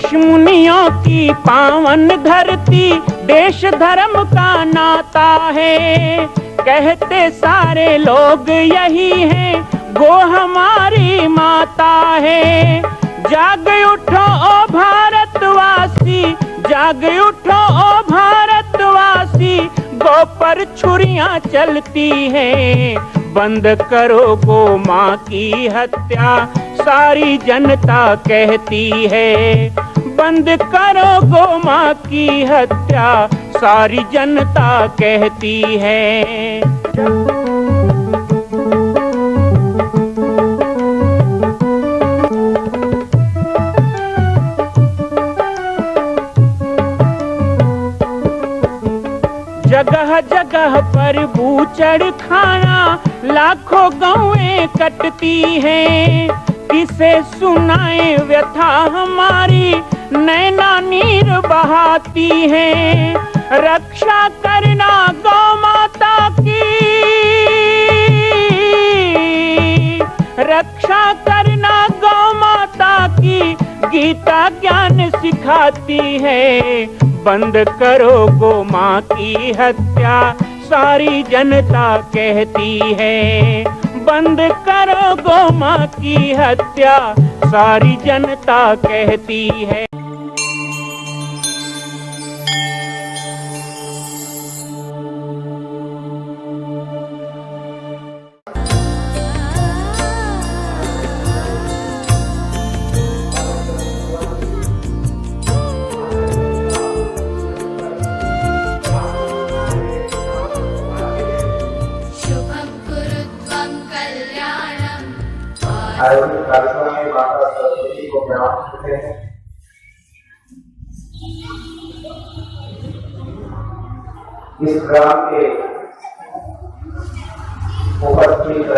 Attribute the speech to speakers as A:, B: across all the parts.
A: ऋषि मुनियों की पावन धरती, देश धर्म का नाता है। कहते सारे लोग यही हैं, गो हमारी माता है। जाग उठो ओ भारतवासी, जाग उठो ओ भारतवासी, गो पर छुरियां चलती हैं। बंद करो गो माँ की हत्या, सारी जनता कहती है। बंद करो गो माँ की हत्या, सारी जनता कहती है। जगह जगह पर बूचड़ खाना, लाखों गौएं कटती हैं। किसे सुनाए व्यथा हमारी, नैना नीर बहाती हैं। रक्षा करना गौ माता की, रक्षा करना गौ माता की, गीता ज्ञान सिखाती है। बंद करो गो माँ की हत्या, सारी जनता कहती है। बंद करो गो माँ की हत्या, सारी जनता कहती है।
B: आयोजित कार्यक्रम में माता सरस्वती को प्रणाम करते हैं। इस ग्राम के उपस्थित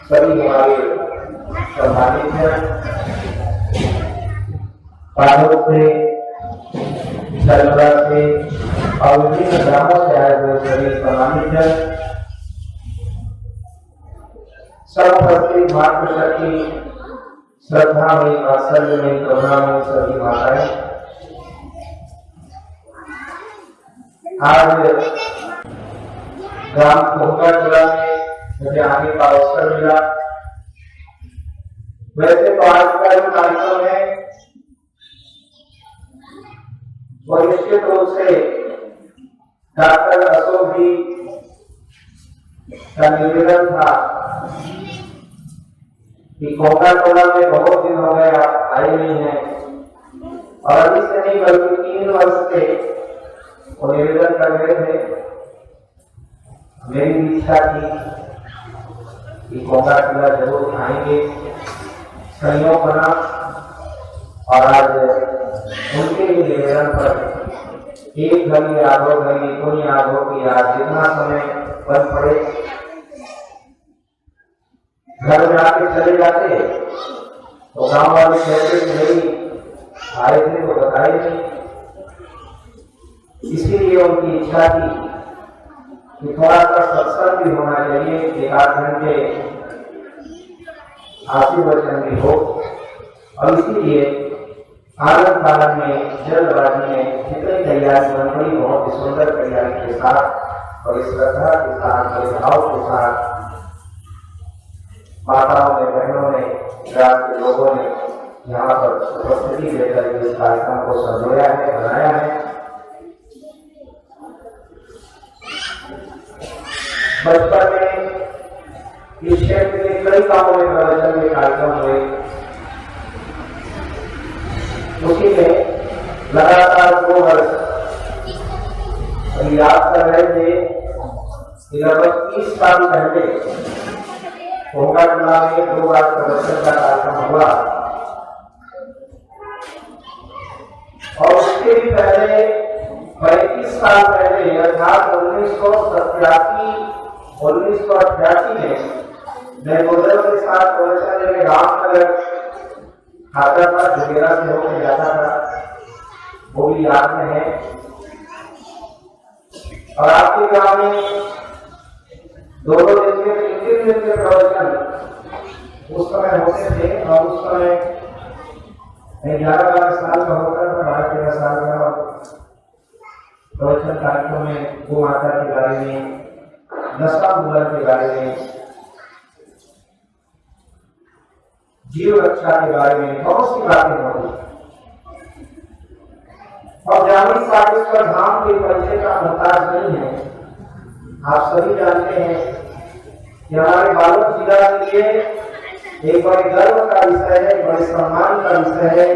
B: सभी हमारे सम्मानित हैं, पार्वत से, चंद्रा से और विभिन्न ग्रामों से आए हुए सभी सम्मानित हैं। सर्वप्रति मातृशक्ति, श्रद्धा में, वात्सल्य में, करुणा में सभी माताएं। आज ग्राम कोहका जिला में मुझे आने का अवसर मिला। वैसे तो आज का जो कार्यक्रम है वो निश्चित रूप से डॉक्टर अशोक जी का निवेदन था कि कोका कोला में बहुत दिन हो गए आप आए नहीं हैं, और अभी से नहीं बल्कि 3 वर्ष से वो निवेदन कर रहे थे। मेरी इच्छा थी कि कोका कोला जरूर आएंगे, संयोग बना और आज उनके ही निवेदन पर एक घड़ी आधो घड़ी कोई आधो की आज जितना समय बन पड़े घर में आके चले जाते तो गांव वाले कहते नहीं आए थे तो बताए नहीं। इसीलिए उनकी इच्छा थी कि थोड़ा सा सत्संग भी होना चाहिए, एक आध घंटे आशीर्वचन भी हो। और इसीलिए आनंद पालन में जल्दबाजी में जितनी तैयारी बन गई बहुत सुंदर तैयारी के साथ और इस श्रद्धा के साथ और भाव के साथ माताओं ने, बहनों ने, ग्राम के लोगों ने यहाँ पर उपस्थिति देकर इस कार्यक्रम को संजोया है, बनाया है। बचपन में इस क्षेत्र के कई गांवों में प्रवचन के कार्यक्रम हुए, उसी में लगातार 2 वर्ष याद कर रहे थे कि लगभग 30 साल पहले कोका जिला में 2 बार प्रदर्शन का कार्यक्रम हुआ, और उसके भी पहले 35 साल पहले अर्थात 1988 में मैं गोदर के साथ प्रदर्शन में रामनगर खाता था, जुगेरा से होकर जाता था, वो भी याद में है। और आपके गांव में 2 दिन के 3 दिन के प्रवचन उस समय होते थे, और उस समय मैं 11-12 साल का होकर 12-13 साल का प्रवचन कार्यक्रम में गो माता के बारे में, नशा मूलन के बारे में, जीव रक्षा के बारे में बहुत सी बातें होती। और ग्रामीण पाटेश्वर धाम के परिचय का मोहताज नहीं है। आप सभी जानते हैं कि हमारे बालोद जिला के लिए एक बड़े गर्व का विषय है, बड़े सम्मान का विषय है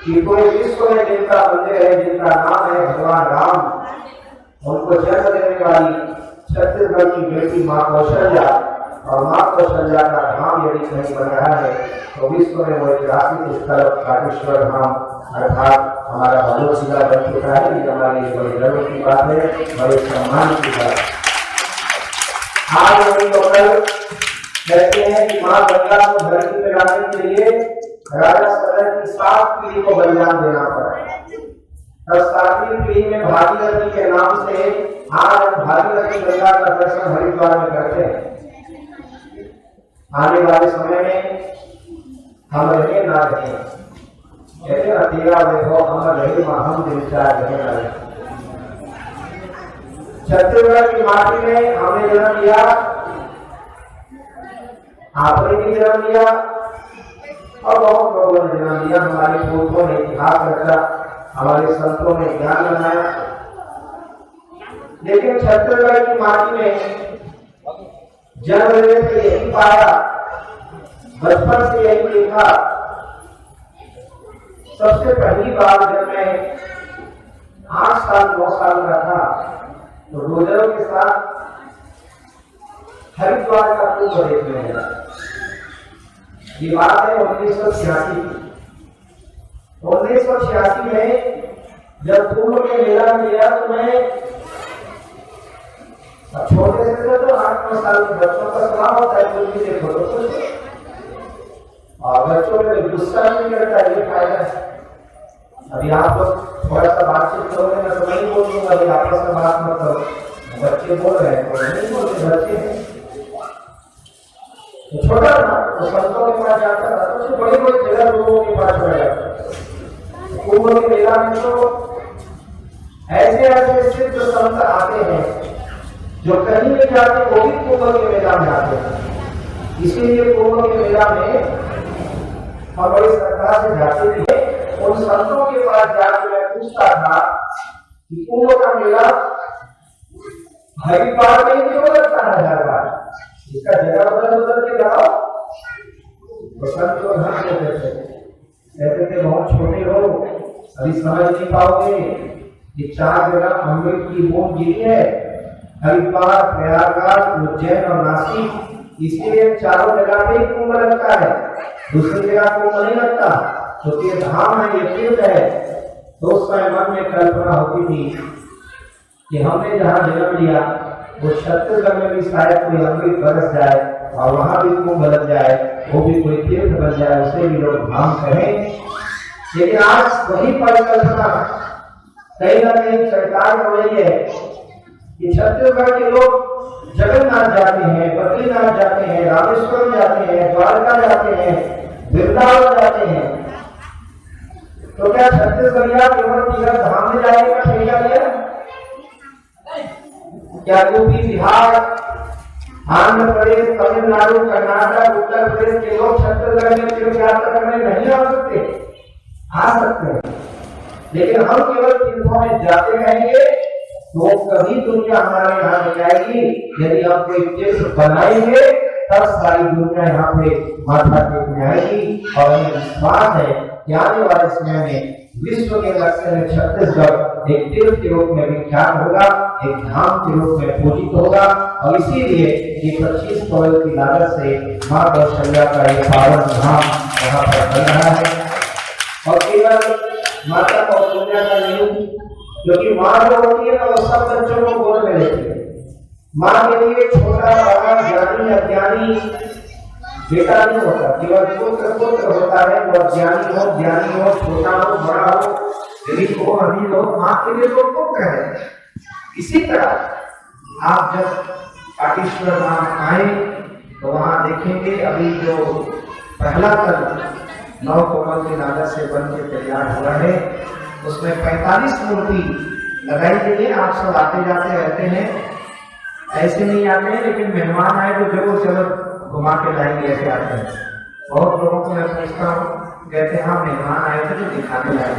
B: कि पूरे विश्व में जिनका मंदिर है, जिनका नाम है भगवान राम, उनको जन्म देने वाली छत्तीसगढ़ की बेटी माँ कौशल्या, और माँ कौशल्या का धाम यदि कहीं बन रहा है तो विश्व में वो ऐतिहासिक स्थल पाटेश्वर धाम अर्थात हमारा बालोद जिला बन चुका है। ये हमारे लिए बड़े गर्व की बात है, बड़े सम्मान की बात है। आज हम लोग कहते हैं कि माँ गंगा को धरती में लाने के लिए राजा सदर की 7 पीढ़ी को बलिदान देना पड़ा। तब 7वीं पीढ़ी में भागीरथी के नाम से आज हम भागीरथी गंगा का दर्शन हरिद्वार में करते हैं। आने वाले समय में हम रहे ना रहे, कहते हैं तेरा वैभव हम रहे हम दिल चाह रहे ना रहे। छत्तीसगढ़ की माटी में हमने जन्म लिया, आपने भी जन्म लिया और बहुत लोगों ने जन्म लिया। हमारे पूर्वों ने इतिहास रचा, हमारे संतों ने ज्ञान बनाया, लेकिन छत्तीसगढ़ की माटी में जन्म लेने से यही पाया, बचपन से यही देखा। सबसे पहली बार जब मैं 8 साल 9 साल का था तो रोजरों के साथ हरिद्वार का कुंभ देखने गया। ये बात है 1986 की। 1986 में जब कुंभ के मेला में गया तो मैं छोटे से तो 8-9 साल के बच्चों का स्वभाव होता है, कुछ भी देखो तो और बच्चों में गुस्सा नहीं करता, ये फायदा है। अभी आप लोग थोड़ा सा बातचीत करोगे, मैं तो नहीं बोल दूंगा, अभी आपस में बात मत करो। बच्चे बोल रहे हैं तो नहीं बोलते, बच्चे हैं। तो छोटा था तो संतों के पास जाता था, तो बड़ी बड़ी जगह लोगों के पास चला जाता। कुंभ के मेला में तो ऐसे ऐसे सिद्ध संत आते हैं जो कहीं नहीं जाते, वो भी कुंभ के मेला में आते हैं। इसीलिए कुंभ के मेला में हम बड़ी श्रद्धा से जाते थे। उन संतों के पास जाकर मैं पूछता था कि कुंभ का मेला हरिद्वार में क्यों लगता है हर बार, इसका जगह बदल के जाओ। तो संत को ध्यान कहते थे बहुत छोटे हो, अभी समझ नहीं पाओगे कि 4 जगह अमृत की बूंद गिरी है, हरिद्वार, प्रयागराज, उज्जैन और नासिक। इसलिए चारों जगह पे कुंभ लगता है, दूसरी जगह कुंभ नहीं लगता। तो ये धाम है, ये तीर्थ है। तो उस समय मन में कल्पना होती थी कि हमने जहाँ जन्म लिया वो छत्तीसगढ़ में भी शायद कोई अमृत बरस जाए और वहां भी कुंभ लग जाए, वो भी कोई तीर्थ बन जाए, उसे भी लोग धाम कहें। लेकिन आज वही परिकल्पना कहीं ना कहीं सरकार हो रही है कि छत्तीसगढ़ के लोग जगन्नाथ जाते हैं, बद्रीनाथ जाते हैं, रामेश्वरम जाते हैं, द्वारका जाते हैं, वृंदावन जाते हैं। तो क्या छत्तीसगढ़िया केवल तीर्थ धाम में जाएगा ठेका लिया? क्या यूपी, बिहार, आंध्र प्रदेश, तमिलनाडु, कर्नाटक, उत्तर प्रदेश के लोग छत्तीसगढ़ में तीर्थ यात्रा करने नहीं आ सकते? आ सकते हैं, लेकिन हम केवल तीर्थों में जाते रहेंगे तो कभी दुनिया हमारे यहाँ नहीं आएगी। यदि हम कोई तीर्थ बनाएंगे तब सारी दुनिया यहाँ पे माथा टेकने आएगी। और हमें विश्वास है कि आने वाले समय में विश्व के लक्ष्य में छत्तीसगढ़ एक तीर्थ के रूप में विख्यात होगा, एक धाम के रूप में पूजित होगा। और इसीलिए ये 25 करोड़ की लागत से माँ कौशल्या का ये पावन धाम यहाँ पर बन रहा है। और केवल माता कौशल्या का नहीं, क्योंकि माँ जो होती है ना वो सब बच्चों को गोद में लेती है। माँ के लिए छोटा बड़ा ज्ञानी अज्ञानी बेटा नहीं होता, केवल पुत्र पुत्र होता है। वह ज्ञानी हो, छोटा हो, बड़ा हो, गरीब हो, अमीर हो, माँ के लिए तो पुत्र है। इसी तरह आप जब पाटेश्वर धाम आए तो वहां देखेंगे अभी जो पहला तल 9 कोमल की नागर से बन के तैयार हुआ है। उसमें 45 मूर्ति लगाई गई है। आप सब आते जाते रहते हैं, ऐसे नहीं आते हैं, लेकिन मेहमान आए तो जरूर चलो घुमा के लाएंगे, ऐसे आते हैं। बहुत लोगों को मैं पूछता हूँ, कहते हाँ मेहमान आए थे तो दिखा के लाए।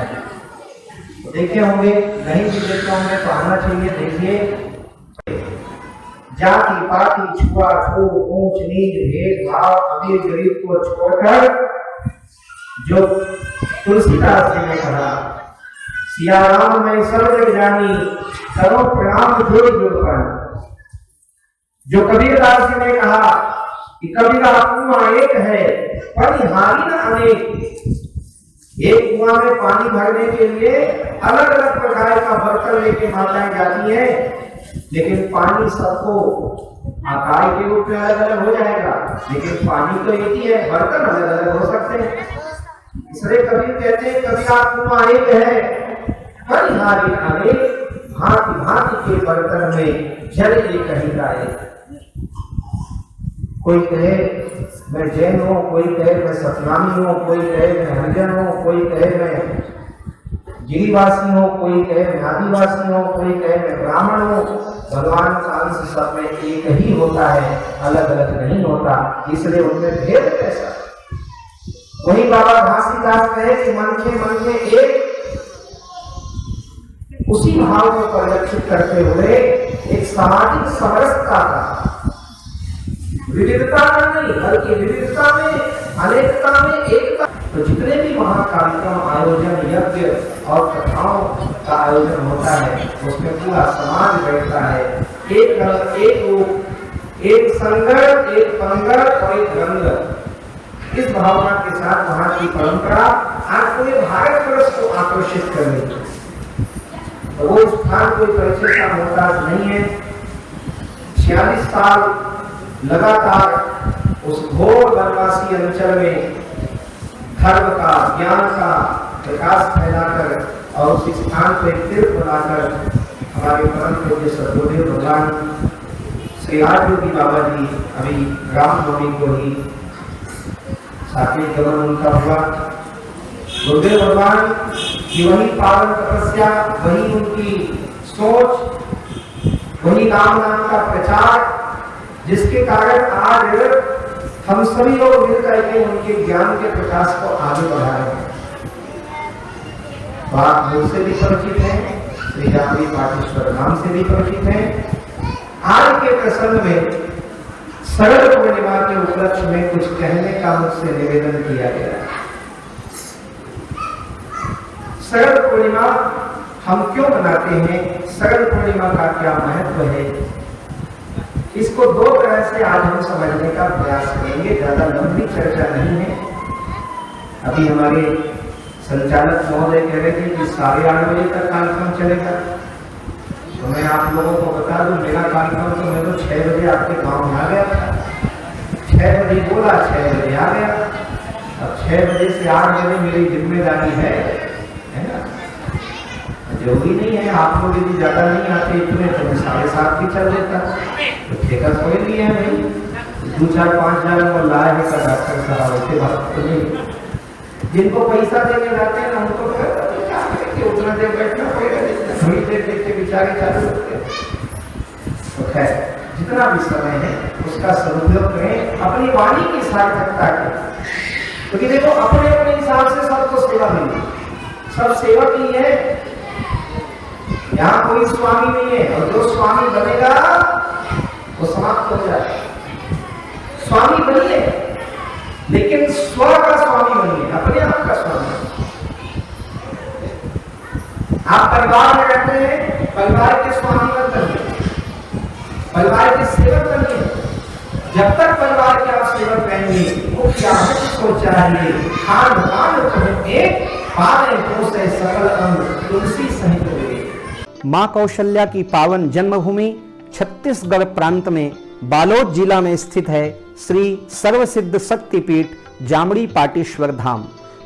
B: देखे होंगे, नहीं भी देखे होंगे तो आना चाहिए। देखिए, जाति पाति छुआ छूत ऊंच नीच भेदभाव अमीर गरीब को छोड़कर जो तुलसीदास जी ने कहा, सिया राम मैं सब जग जानी करो प्रणाम जुड़ जुड़ कर। जो कबीरदास जी ने कहा कि कबीरा कुआं एक है परिहारी न अनेक। एक कुआं में पानी भरने के लिए अलग अलग प्रकार का बर्तन लेके माताएं जाती है, लेकिन पानी सबको आकार के रूप में अलग अलग हो जाएगा, लेकिन पानी तो एक ही है, बर्तन अलग अलग हो सकते हैं। इसलिए कबीर कहते हैं कबीरा कुआं एक है परिहारी अनेक, भांति भांति के बर्तन में जल एक ही का एक। कोई कहे मैं जैन हूं, कोई कहे मैं सतनामी हूं, कोई कहे मैं हरिजन हूं, कोई कहे मैं गिरिवासी हूं, कोई कहे मैं आदिवासी हूं, कोई कहे मैं ब्राह्मण हूं। भगवान का अंश सब में एक ही होता है, अलग अलग नहीं होता, इसलिए उनमें भेद कैसा। वही बाबा घासीदास कहे कि मन के एक, उसी भाव को परिलक्षित करते हुए एक सामाजिक समरसता का, विविधता में नहीं बल्कि विविधता में अनेकता में एकता। तो जितने भी वहाँ कार्यक्रम आयोजन यज्ञ और कथाओं का आयोजन होता है उसमें पूरा समाज बैठता है, एक रूप, एक संगत, एक पंगत और एक रंग। इस भावना के साथ वहाँ की परंपरा आज पूरे भारत वर्ष को आकर्षित कर रही है। तो वो स्थान कोई परिचय का मोहताज नहीं है। 46 साल लगातार उस घोर वनवासी अंचल में धर्म का, ज्ञान का प्रकाश फैलाकर और उस स्थान को एक तीर्थ बनाकर हमारे परम पूज्य सद्गुरुदेव भगवान श्री राजयोगी बाबा जी अभी रामनवमी को ही साकेत गमन उनका हुआ। गुरुदेव भगवान की वही पावन तपस्या, वही उनकी सोच, वही राम नाम का प्रचार, जिसके कारण आज हम सभी लोग मिलकर के उनके ज्ञान के प्रकाश को आगे बढ़ा रहे हैं। बात मुझसे भी परिचित है, श्री जामड़ी पाटेश्वर धाम से भी परिचित है। आज के प्रसंग में शरद पूर्णिमा के उपलक्ष्य में कुछ कहने का मुझसे निवेदन किया गया। शरद पूर्णिमा हम क्यों मनाते हैं, शरद पूर्णिमा का क्या महत्व है, इसको दो तरह से आज हम समझने का प्रयास करेंगे। ज्यादा लंबी चर्चा नहीं है। अभी हमारे संचालक महोदय कह रहे थे कि 8:30 बजे तक कार्यक्रम चलेगा, तो मैं आप लोगों को बता दूं मेरा कार्यक्रम तो मैं तो 6 बजे आपके गांव में आ गया था। 6 बजे बोला, 6 बजे आ गया। अब 6 बजे से 8 बजे मेरी जिम्मेदारी है ना। जरूरी नहीं है आप लोग यदि ज्यादा नहीं आते इतने तो मैं 7:30 भी चल देता, तो ठेका कोई नहीं है भाई। 2-4-5 हजार वो लाए है का डॉक्टर साहब, ऐसे बात तो नहीं। जिनको पैसा देने जाते हैं ना उनको उतना देर बैठना पड़ेगा, थोड़ी देर देख के बेचारे चालू होते हैं। तो खैर जितना भी समय है उसका सदुपयोग करें अपनी वाणी की सार्थकता के, क्योंकि देखो अपने अपने हिसाब से सबको सेवा मिली, सब सेवक ही है, यहाँ कोई स्वामी नहीं है। और जो स्वामी बनेगा वो समाप्त हो जाए। स्वामी बनिए लेकिन स्व का स्वामी बनिए, अपने आप का स्वामी। आप परिवार में रहते हैं, परिवार के स्वामी मत बनिए, परिवार के सेवक बनिए। जब तक परिवार के आप सेवक रहेंगे वो क्या को चाहिए खान पान तो एक पाले पोसे सकल अंग तुलसी सहित हुए।
C: मां कौशल्या की पावन जन्मभूमि छत्तीसगढ़ प्रांत में बालोद जिला में स्थित है श्री सर्वसिद्ध शक्तिपीठ जामड़ी पाटेश्वर धाम।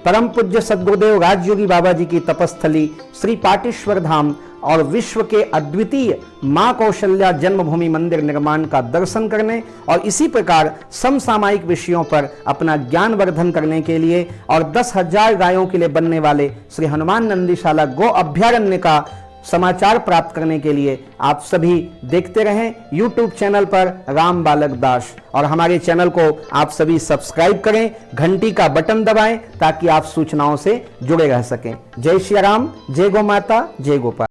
C: परम पूज्य सद्गुरुदेव राजयोगी बाबा जी की तपस्थली श्री पाटेश्वर धाम और विश्व के अद्वितीय मां कौशल्या जन्मभूमि मंदिर निर्माण का दर्शन करने और इसी प्रकार समसामयिक विषयों पर अपना ज्ञानवर्धन करने के लिए और 10,000 गायों के लिए बनने वाले श्री हनुमान नंदीशाला गो अभ्यारण्य का समाचार प्राप्त करने के लिए आप सभी देखते रहें YouTube चैनल पर राम बालक दास, और हमारे चैनल को आप सभी सब्सक्राइब करें, घंटी का बटन दबाएं ताकि आप सूचनाओं से जुड़े रह सकें। जय श्री राम, जय गौ माता, जय गोपाल।